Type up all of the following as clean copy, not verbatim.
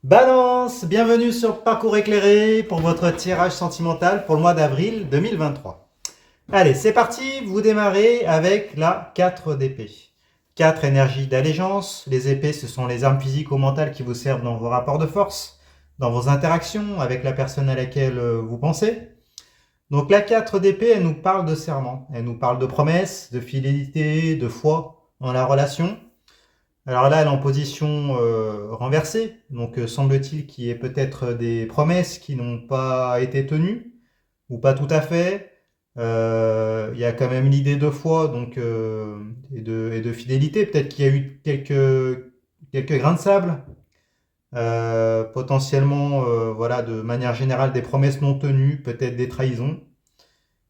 Balance, bienvenue sur Parcours éclairé pour votre tirage sentimental pour le mois d'avril 2023. Allez, c'est parti, vous démarrez avec la 4 d'épée. 4 énergies d'allégeance, les épées ce sont les armes physiques ou mentales qui vous servent dans vos rapports de force, dans vos interactions avec la personne à laquelle vous pensez. Donc la 4 d'épée, elle nous parle de serment, elle nous parle de promesses, de fidélité, de foi dans la relation. Alors là, elle est en position renversée, donc semble-t-il qu'il y ait peut-être des promesses qui n'ont pas été tenues, ou pas tout à fait. Il y a quand même l'idée de foi donc, et de fidélité. Peut-être qu'il y a eu quelques grains de sable, potentiellement, voilà, de manière générale, des promesses non tenues, peut-être des trahisons.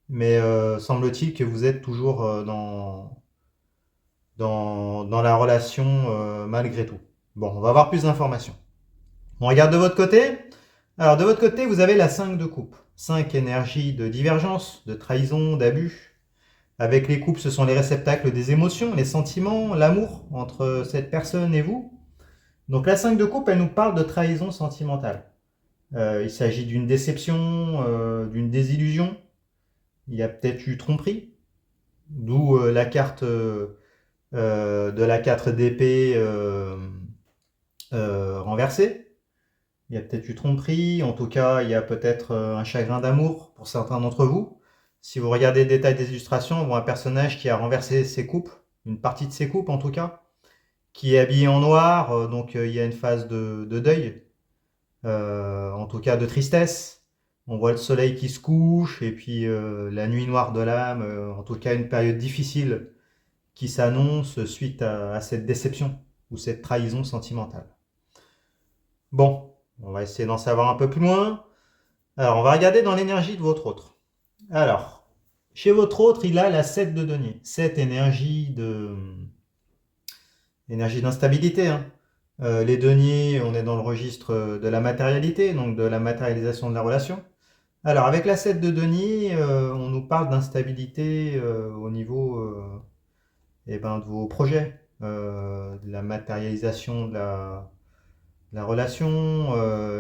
Mais semble-t-il que vous êtes toujours dans la relation malgré tout. Bon, on va avoir plus d'informations. On regarde de votre côté. Alors, de votre côté, vous avez la 5 de coupe. 5 énergies de divergence, de trahison, d'abus. Avec les coupes, ce sont les réceptacles des émotions, les sentiments, l'amour entre cette personne et vous. Donc la 5 de coupe, elle nous parle de trahison sentimentale. Il s'agit d'une déception, d'une désillusion. Il y a peut-être eu tromperie, d'où la carte de la 4 d'épée renversée. Il y a peut-être eu tromperie, en tout cas, il y a peut-être un chagrin d'amour pour certains d'entre vous. Si vous regardez le détail des illustrations, on voit un personnage qui a renversé ses coupes, une partie de ses coupes en tout cas, qui est habillé en noir, donc il y a une phase de deuil, en tout cas de tristesse. On voit le soleil qui se couche, et puis la nuit noire de l'âme, en tout cas une période difficile qui s'annonce suite à cette déception ou cette trahison sentimentale. Bon, on va essayer d'en savoir un peu plus loin. Alors, on va regarder dans l'énergie de votre autre. Alors, chez votre autre, il a la 7 de denier. 7 énergie d'instabilité. Hein. Les deniers, on est dans le registre de la matérialité, donc de la matérialisation de la relation. Alors, avec la 7 de denier, on nous parle d'instabilité au niveau de vos projets, de la matérialisation de la relation.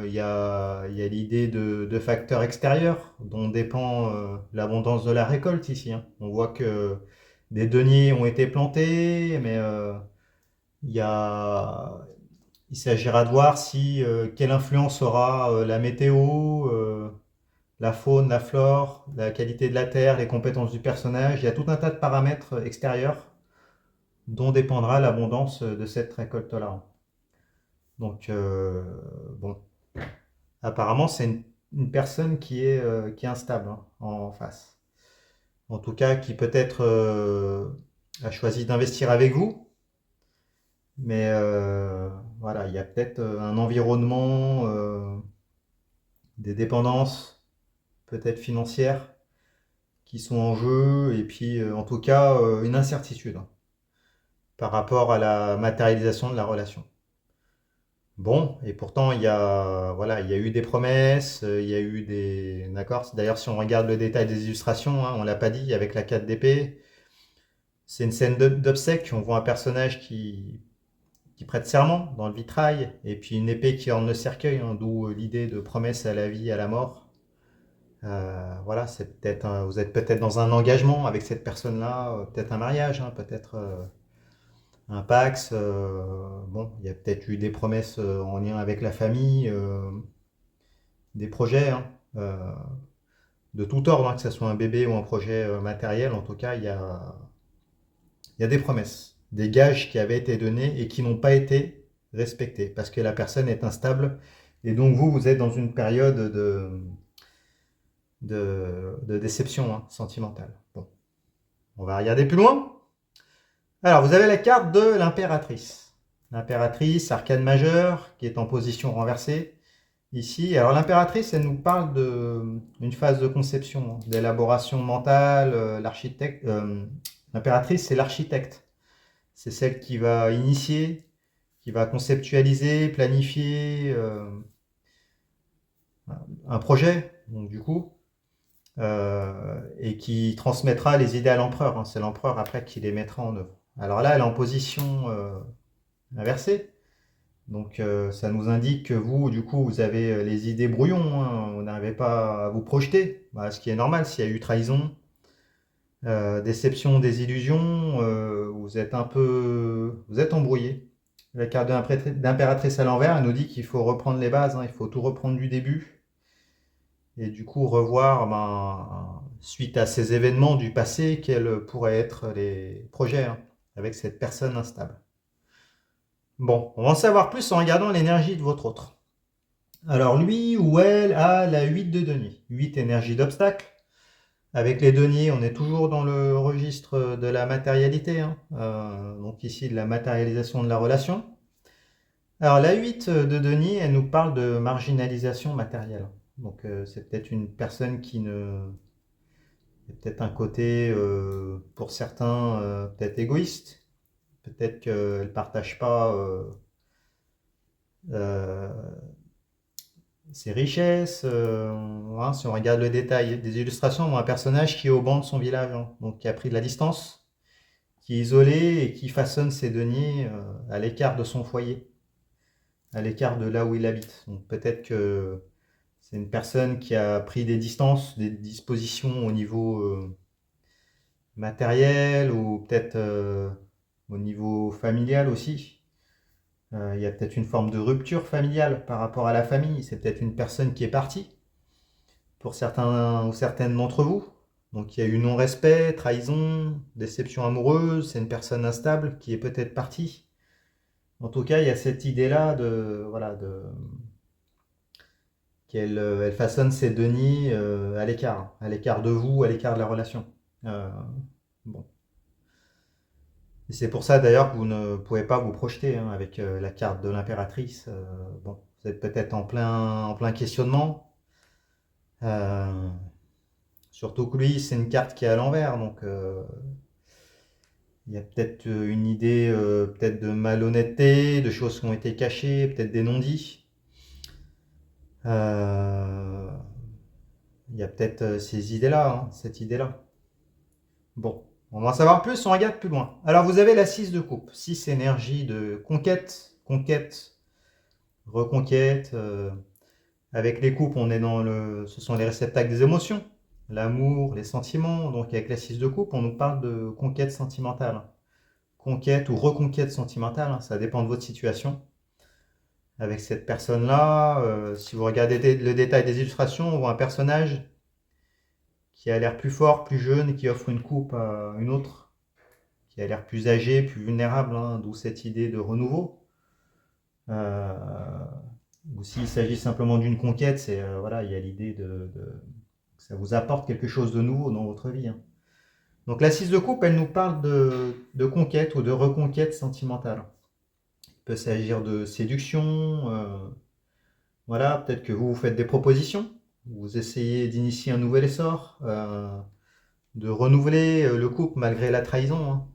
Il y a l'idée de facteurs extérieurs dont dépend l'abondance de la récolte ici. Hein. On voit que des deniers ont été plantés, mais il y a, il s'agira de voir quelle influence aura la météo, la faune, la flore, la qualité de la terre, les compétences du personnage. Il y a tout un tas de paramètres extérieurs dont dépendra l'abondance de cette récolte-là. Donc, bon, apparemment, c'est une personne qui est instable hein, en face. En tout cas, qui peut-être a choisi d'investir avec vous, mais voilà, il y a peut-être un environnement, des dépendances, peut-être financières, qui sont en jeu, et puis en tout cas, une incertitude hein, par rapport à la matérialisation de la relation. Bon, et pourtant, voilà, il y a eu des promesses, il y a eu des... D'accord? D'ailleurs, si on regarde le détail des illustrations, hein, on l'a pas dit, avec la 4 d'épée, c'est une scène d'obsèques. On voit un personnage qui prête serment dans le vitrail, et puis une épée qui orne le cercueil, hein, d'où l'idée de promesse à la vie, à la mort. Voilà, vous êtes peut-être dans un engagement avec cette personne-là, peut-être un mariage, hein, peut-être un Pax. Bon, il y a peut-être eu des promesses en lien avec la famille, des projets hein, de tout ordre, hein, que ce soit un bébé ou un projet matériel. En tout cas, il y a des promesses, des gages qui avaient été donnés et qui n'ont pas été respectés parce que la personne est instable et donc vous êtes dans une période de déception hein, sentimentale. Bon, on va regarder plus loin. Alors, vous avez la carte de l'impératrice. L'impératrice, arcane majeure, qui est en position renversée ici. Alors, l'impératrice, elle nous parle d'une phase de conception, hein, d'élaboration mentale. L'impératrice, c'est l'architecte. C'est celle qui va initier, qui va conceptualiser, planifier un projet, donc du coup, et qui transmettra les idées à l'empereur. Hein. C'est l'empereur après qui les mettra en œuvre. Alors là, elle est en position inversée. Donc ça nous indique que vous, du coup, vous avez les idées brouillons, hein, vous n'arrivez pas à vous projeter, bah, ce qui est normal s'il y a eu trahison, déception, désillusion, vous êtes embrouillé. La carte d'impératrice à l'envers, elle nous dit qu'il faut reprendre les bases, hein, il faut tout reprendre du début, et du coup revoir, ben, suite à ces événements du passé, quels pourraient être les projets, hein, avec cette personne instable. Bon, on va en savoir plus en regardant l'énergie de votre autre. Alors lui ou elle a la 8 de denier, 8 énergie d'obstacle. Avec les deniers, on est toujours dans le registre de la matérialité, hein. Donc ici de la matérialisation de la relation. Alors la 8 de denier, elle nous parle de marginalisation matérielle. Donc c'est peut-être une personne qui ne... Il y a peut-être un côté, pour certains, peut-être égoïste. Peut-être qu'elle ne partage pas euh, ses richesses. Hein, si on regarde le détail des illustrations, on voit un personnage qui est au banc de son village, hein, donc qui a pris de la distance, qui est isolé et qui façonne ses deniers à l'écart de son foyer, à l'écart de là où il habite. Donc peut-être que c'est une personne qui a pris des distances, des dispositions au niveau matériel ou peut-être au niveau familial aussi. Il y a peut-être une forme de rupture familiale par rapport à la famille. C'est peut-être une personne qui est partie pour certains ou certaines d'entre vous. Donc il y a eu non-respect, trahison, déception amoureuse, c'est une personne instable qui est peut-être partie. En tout cas, il y a cette idée-là de, voilà, qu'elle elle façonne ses deniers à l'écart de vous, à l'écart de la relation. Euh, bon. Et c'est pour ça d'ailleurs que vous ne pouvez pas vous projeter, hein, avec la carte de l'impératrice. Bon, vous êtes peut-être en plein questionnement. Euh, Surtout que lui, c'est une carte qui est à l'envers, donc il y a peut-être une idée peut-être de malhonnêteté, de choses qui ont été cachées, peut-être des non-dits. Euh, il y a peut-être ces idées-là, hein, cette idée-là. Bon, on va en savoir plus, on regarde plus loin. Alors vous avez la 6 de coupe, 6 énergie de conquête, conquête, reconquête. Avec les coupes, on est dans ce sont les réceptacles des émotions, l'amour, les sentiments. Donc avec la 6 de coupe, on nous parle de conquête sentimentale. Conquête ou reconquête sentimentale, hein, ça dépend de votre situation. Avec cette personne-là, si vous regardez le détail des illustrations, on voit un personnage qui a l'air plus fort, plus jeune, et qui offre une coupe à une autre, qui a l'air plus âgé, plus vulnérable, hein, d'où cette idée de renouveau. Euh, ou s'il s'agit simplement d'une conquête, c'est voilà, il y a l'idée que ça vous apporte quelque chose de nouveau dans votre vie, hein. Donc la 6 de coupe, elle nous parle de conquête ou de reconquête sentimentale. Il peut s'agir de séduction, voilà, peut-être que vous faites des propositions, vous essayez d'initier un nouvel essor, de renouveler le couple malgré la trahison, hein.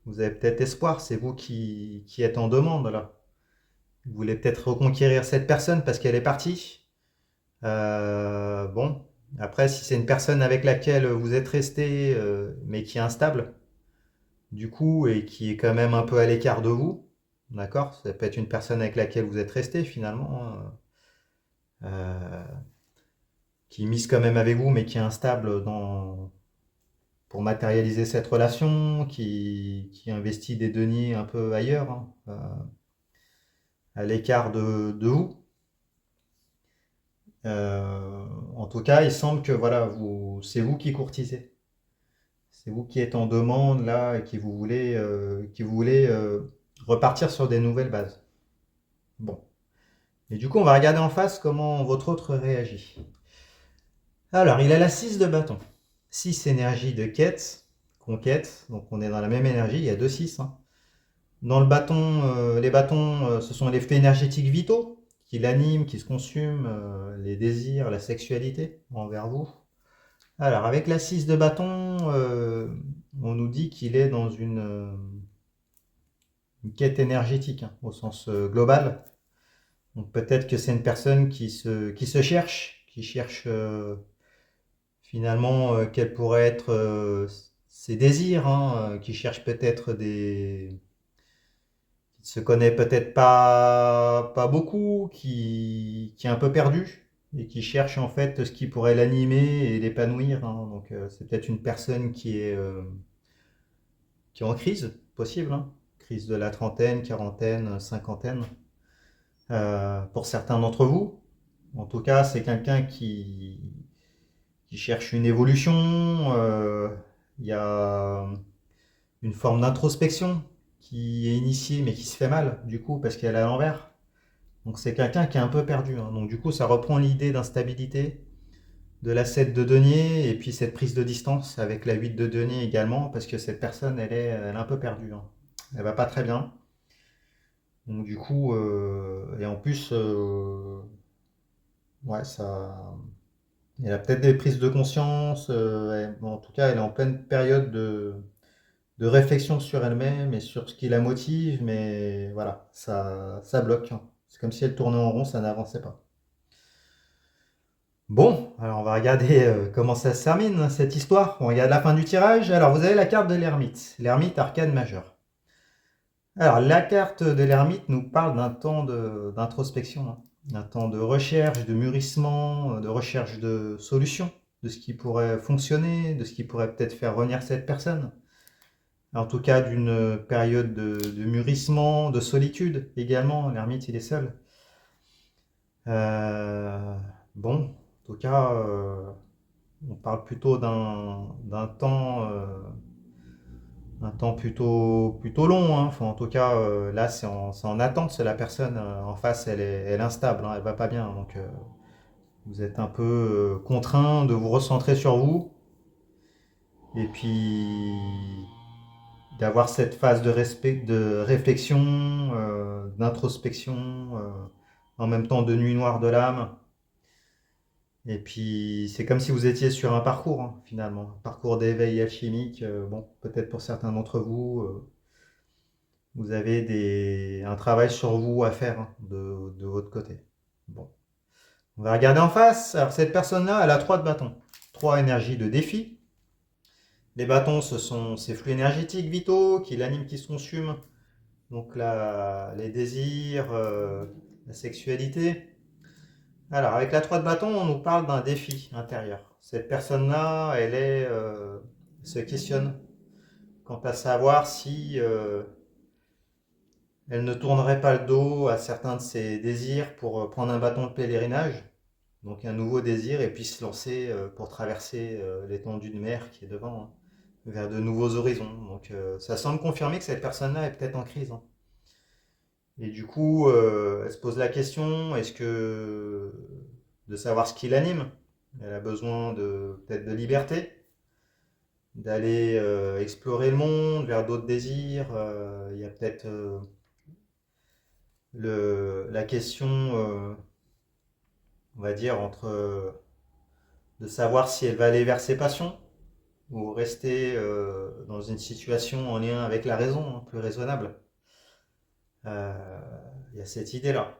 Vous avez peut-être espoir, c'est vous qui êtes en demande là. Vous voulez peut-être reconquérir cette personne parce qu'elle est partie. Bon, après, si c'est une personne avec laquelle vous êtes resté, mais qui est instable, du coup, et qui est quand même un peu à l'écart de vous, d'accord? Ça peut être une personne avec laquelle vous êtes resté finalement, hein, qui mise quand même avec vous, mais qui est instable pour matérialiser cette relation, qui investit des deniers un peu ailleurs, hein, à l'écart de vous. En tout cas, il semble que voilà, c'est vous qui courtisez. C'est vous qui êtes en demande là et qui vous voulez repartir sur des nouvelles bases. Bon. Et du coup, on va regarder en face comment votre autre réagit. Alors, il a la 6 de bâton. 6 énergie de quête, conquête. Donc, on est dans la même énergie. Il y a deux 6, hein. Dans le bâton, les bâtons, ce sont les faits énergétiques vitaux qui l'animent, qui se consument, les désirs, la sexualité envers vous. Alors, avec la 6 de bâton, on nous dit qu'il est dans une quête énergétique, hein, au sens global. Donc peut-être que c'est une personne qui se cherche, qui cherche finalement quels pourraient être ses désirs, hein, qui cherche peut-être ne se connaît peut-être pas beaucoup, qui est un peu perdu et qui cherche en fait ce qui pourrait l'animer et l'épanouir, hein. Donc c'est peut-être une personne qui est en crise, possible, hein. Crise de la trentaine, quarantaine, cinquantaine. Pour certains d'entre vous, en tout cas, c'est quelqu'un qui cherche une évolution. Il y a une forme d'introspection qui est initiée mais qui se fait mal, du coup, parce qu'elle est à l'envers. Donc c'est quelqu'un qui est un peu perdu, hein. Donc du coup, ça reprend l'idée d'instabilité de la 7 de denier et puis cette prise de distance avec la 8 de denier également, parce que cette personne, elle est un peu perdue, hein. Elle va pas très bien. Donc du coup, et en plus, ouais, ça, elle a peut-être des prises de conscience. Bon, en tout cas, elle est en pleine période de réflexion sur elle-même et sur ce qui la motive, mais voilà, ça bloque, hein. C'est comme si elle tournait en rond, ça n'avançait pas. Bon, alors on va regarder comment ça se termine, hein, cette histoire. On regarde la fin du tirage. Alors vous avez la carte de l'ermite arcane majeur. Alors la carte de l'ermite nous parle d'un temps d'introspection, hein. Un temps de recherche, de mûrissement, de recherche de solutions, de ce qui pourrait fonctionner, de ce qui pourrait peut-être faire revenir cette personne. En tout cas, d'une période de mûrissement, de solitude également. L'ermite, il est seul. Euh, bon, en tout cas, on parle plutôt d'un temps plutôt long, hein. Enfin, en tout cas, là, c'est en attente. C'est la personne en face, elle est instable, hein, elle va pas bien. Donc, vous êtes un peu contraint de vous recentrer sur vous et puis d'avoir cette phase de réflexion, d'introspection, en même temps de nuit noire de l'âme. Et puis c'est comme si vous étiez sur un parcours, hein, finalement, un parcours d'éveil alchimique. Bon, peut-être pour certains d'entre vous, vous avez un travail sur vous à faire, hein, de votre côté. Bon, on va regarder en face. Alors cette personne-là, elle a 3 de bâtons, 3 énergies de défi. Les bâtons, ce sont ces flux énergétiques vitaux qui l'animent, qui se consument. Donc les désirs, la sexualité. Alors avec la 3 de bâton, on nous parle d'un défi intérieur. Cette personne-là, se questionne quant à savoir si elle ne tournerait pas le dos à certains de ses désirs pour prendre un bâton de pèlerinage, donc un nouveau désir, et puis se lancer pour traverser l'étendue de mer qui est devant, hein, vers de nouveaux horizons. Donc ça semble confirmer que cette personne-là est peut-être en crise, hein. Et du coup, elle se pose la question, est-ce que de savoir ce qui l'anime, elle a besoin peut-être de liberté, d'aller explorer le monde vers d'autres désirs. Il y a peut-être la question, on va dire, de savoir si elle va aller vers ses passions ou rester dans une situation en lien avec la raison, hein, plus raisonnable. Euh, il y a cette idée-là.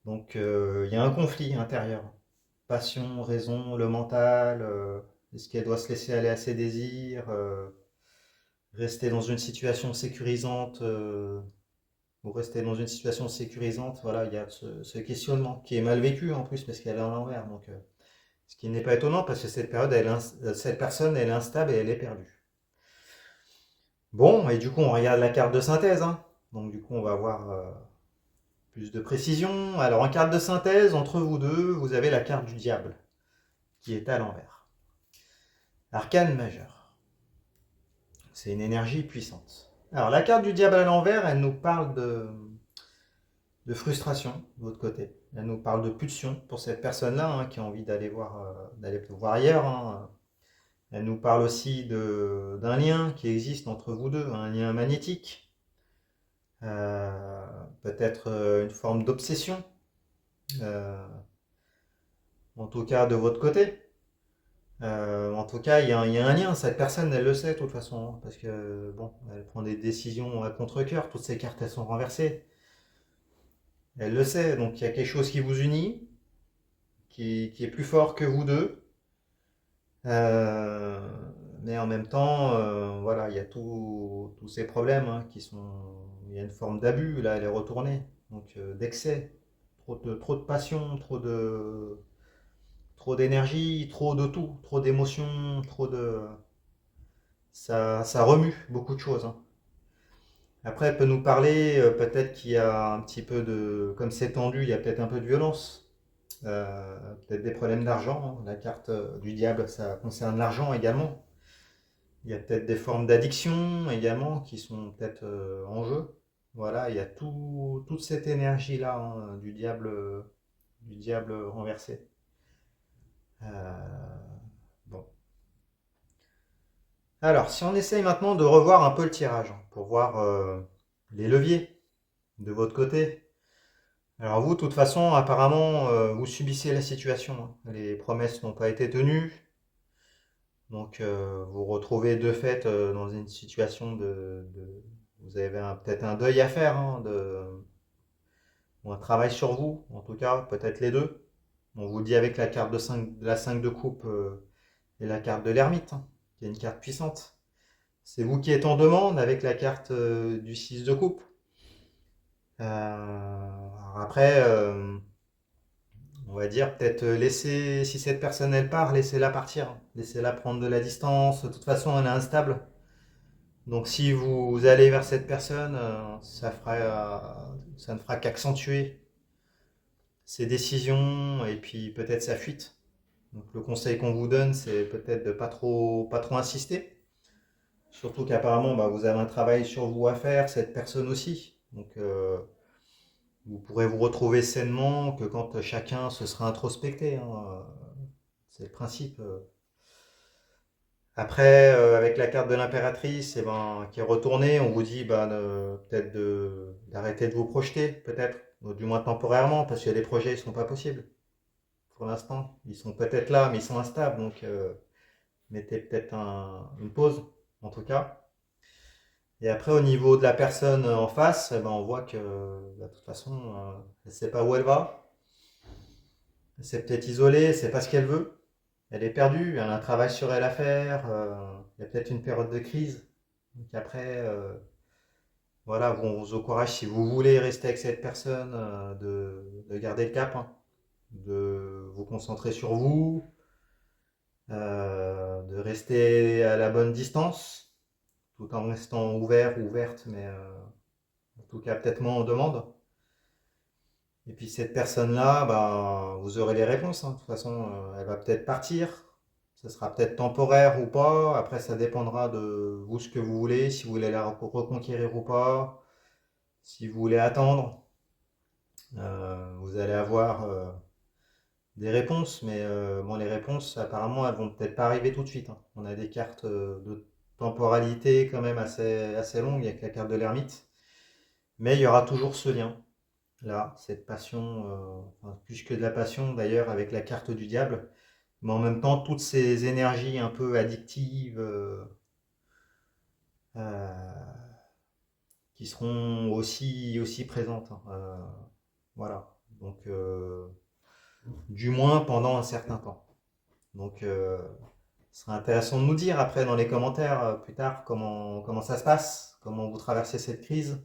Donc il y a un conflit intérieur. Passion, raison, le mental, est-ce qu'elle doit se laisser aller à ses désirs, rester dans une situation sécurisante, ou rester dans une situation sécurisante. Voilà, il y a ce questionnement qui est mal vécu en plus parce qu'elle est à l'envers. Donc, ce qui n'est pas étonnant parce que cette personne, elle est instable et elle est perdue. Bon, et du coup, on regarde la carte de synthèse, hein. Donc, du coup, on va avoir plus de précision. Alors, en carte de synthèse, entre vous deux, vous avez la carte du diable qui est à l'envers. Arcane majeur. C'est une énergie puissante. Alors, la carte du diable à l'envers, elle nous parle de frustration de votre côté. Elle nous parle de pulsion pour cette personne-là, hein, qui a envie d'aller voir ailleurs, hein. Elle nous parle aussi d'un lien qui existe entre vous deux, un lien magnétique, peut-être une forme d'obsession, euh, en tout cas de votre côté. En tout cas, il y a un lien. Cette personne, elle le sait de toute façon, hein, parce que bon, elle prend des décisions à contre-cœur. Toutes ces cartes, elles sont renversées. Elle le sait, donc il y a quelque chose qui vous unit, qui est plus fort que vous deux. Euh, Mais en même temps, voilà, il y a tous ces problèmes hein, il y a une forme d'abus, là, elle est retournée. Donc, d'excès, trop de passion, trop d'énergie, trop de tout, trop d'émotions, ça remue beaucoup de choses, hein. Après, elle peut nous parler, peut-être qu'il y a un petit peu comme c'est tendu, il y a peut-être un peu de violence, peut-être des problèmes d'argent, hein. La carte du diable, ça concerne l'argent également. Il y a peut-être des formes d'addiction également qui sont peut-être en jeu. Voilà, il y a toute cette énergie-là hein, du diable renversé. Euh, bon. Alors, si on essaye maintenant de revoir un peu le tirage hein, pour voir les leviers de votre côté. Alors vous, de toute façon, apparemment, vous subissez la situation, hein. Les promesses n'ont pas été tenues. Donc vous vous retrouvez de fait dans une situation vous avez peut-être un deuil à faire, hein, ou un travail sur vous, en tout cas, peut-être les deux. On vous dit avec la carte de la 5 de coupe et la carte de l'ermite, hein, qui est une carte puissante. C'est vous qui êtes en demande avec la carte du 6 de coupe. Alors après, on va dire peut-être laisser, si cette personne elle part, laissez-la partir. Laissez-la prendre de la distance. De toute façon, elle est instable. Donc si vous allez vers cette personne, ça ne fera qu'accentuer ses décisions et puis peut-être sa fuite. Donc le conseil qu'on vous donne, c'est peut-être de pas trop insister. Surtout qu'apparemment, bah, vous avez un travail sur vous à faire, cette personne aussi. Donc vous pourrez vous retrouver sainement que quand chacun se sera introspecté, hein. C'est le principe. Après, avec la carte de l'impératrice, qui est retournée, on vous dit bah, peut-être d'arrêter de vous projeter, peut-être, ou du moins temporairement, parce qu'il y a des projets qui ne sont pas possibles pour l'instant. Ils sont peut-être là, mais ils sont instables, donc mettez peut-être une pause, en tout cas. Et après, au niveau de la personne en face, on voit que de toute façon, elle ne sait pas où elle va. Elle s'est peut-être isolée, elle ne sait pas ce qu'elle veut. Elle est perdue, elle a un travail sur elle à faire. Il y a peut-être une période de crise. Donc après, voilà, bon, on vous encourage si vous voulez rester avec cette personne, de garder le cap, hein, de vous concentrer sur vous, de rester à la bonne distance, tout en restant ouvert ou ouverte, mais en tout cas peut-être moins en demande. Et puis cette personne-là, bah, vous aurez les réponses, hein. De toute façon, elle va peut-être partir. Ce sera peut-être temporaire ou pas. Après, ça dépendra de vous ce que vous voulez, si vous voulez la reconquérir ou pas, si vous voulez attendre. Vous allez avoir des réponses, mais bon, les réponses, apparemment, elles vont peut-être pas arriver tout de suite, hein. On a des cartes de temporalité quand même assez longues avec la carte de l'ermite. Mais il y aura toujours ce lien. Là, cette passion, enfin, plus que de la passion d'ailleurs, avec la carte du diable, mais en même temps, toutes ces énergies un peu addictives euh, qui seront aussi présentes, hein. Voilà. Donc, du moins pendant un certain temps. Donc, ce serait intéressant de nous dire après dans les commentaires plus tard comment ça se passe, comment vous traversez cette crise.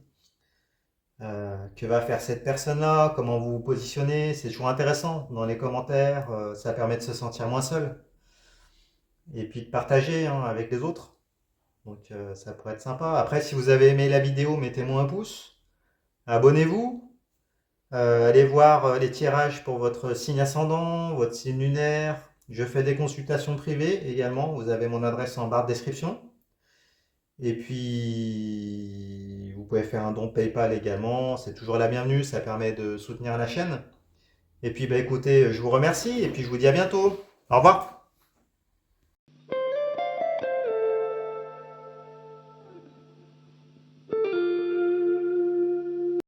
Que va faire cette personne-là, comment vous vous positionnez, c'est toujours intéressant dans les commentaires, ça permet de se sentir moins seul et puis de partager hein, avec les autres. Donc ça pourrait être sympa. Après, si vous avez aimé la vidéo, mettez-moi un pouce, abonnez-vous, allez voir les tirages pour votre signe ascendant, votre signe lunaire. Je fais des consultations privées également, vous avez mon adresse en barre de description. Et puis, vous pouvez faire un don PayPal également, c'est toujours la bienvenue, ça permet de soutenir la chaîne. Et puis, bah, écoutez, je vous remercie et puis je vous dis à bientôt. Au revoir.